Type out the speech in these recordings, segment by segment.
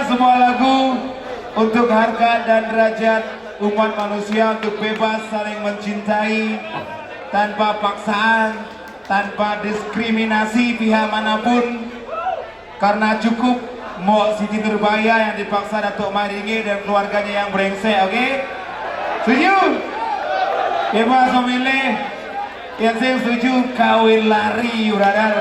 semua lagu untuk harkat dan derajat umat manusia untuk bebas saling mencintai tanpa paksaan, tanpa diskriminasi pihak manapun. Karena cukup mau Siti Nurbaya yang dipaksa Datuk Maringi dan keluarganya yang brengsek, oke? Setuju? Bebas memilih. Yang saya setuju kawin lari, brother.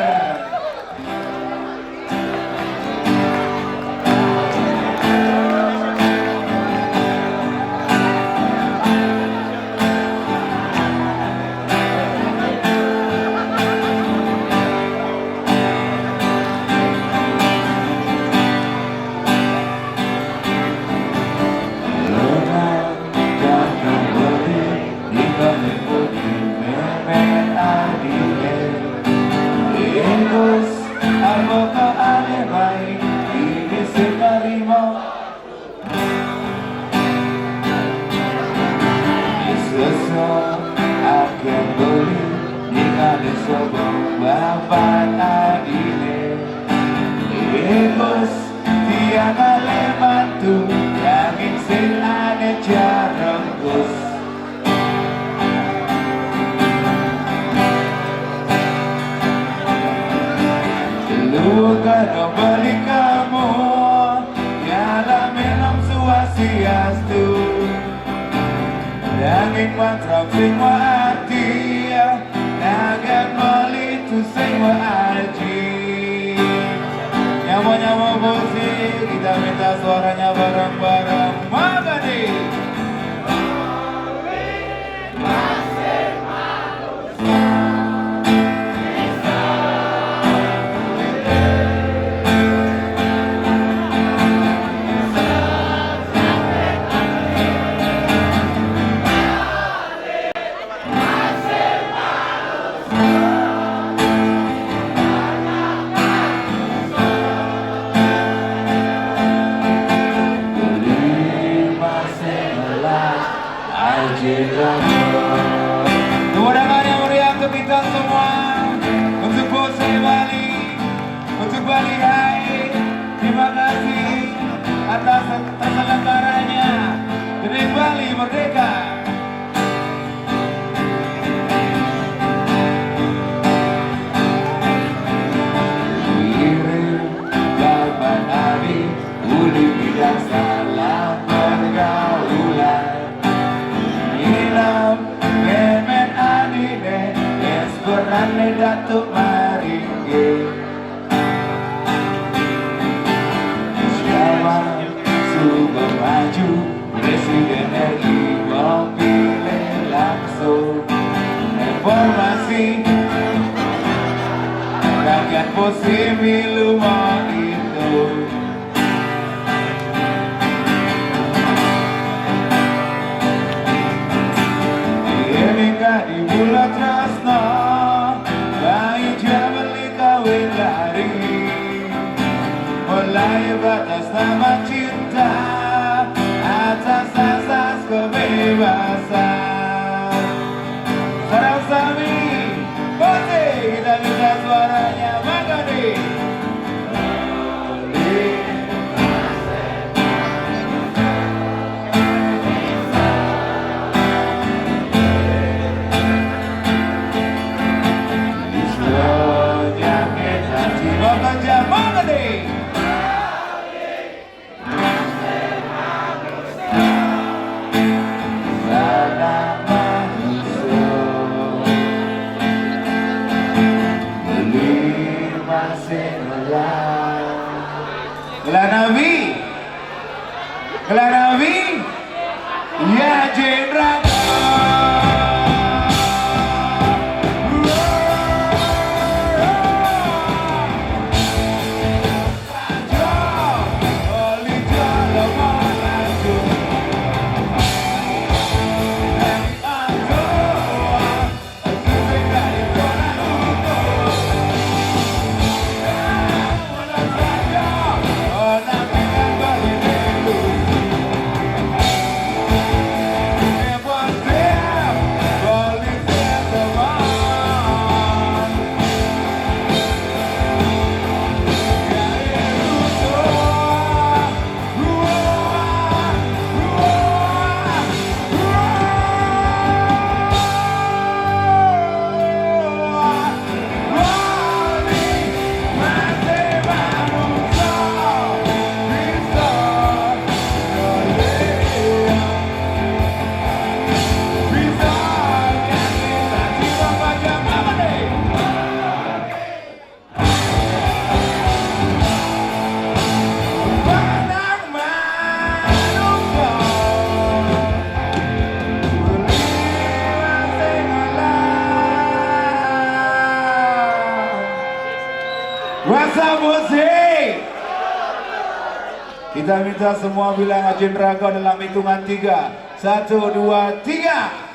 Nyama-nyama musik, kita minta suaranya bareng-bareng. Magadi. Tepuk tangan yang meriah untuk kita semua, untuk Bose Bali, untuk Bali Hai. Terima kasih atas terselenggaranya Dream Bali Merdeka. Kirim kabar hari, uli bidang salam pergaulan. Memen adine, esperane Datuk Maringi. Siapa sudah maju, Presiden RI memilih langsung. Informasi rakyat posisi lumah itu. Di bulan Trasna, bayi jabali kawin lari, mulai batas nama cinta, atas asas kebebasan. Sarang Sami, Bose, kita minta suaranya Magadi. Gelanavi, Gelanavi, ya Jenderal. Kita minta semua bilang Ajin Raga dalam hitungan 3. 1, 2, 3.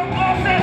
Proses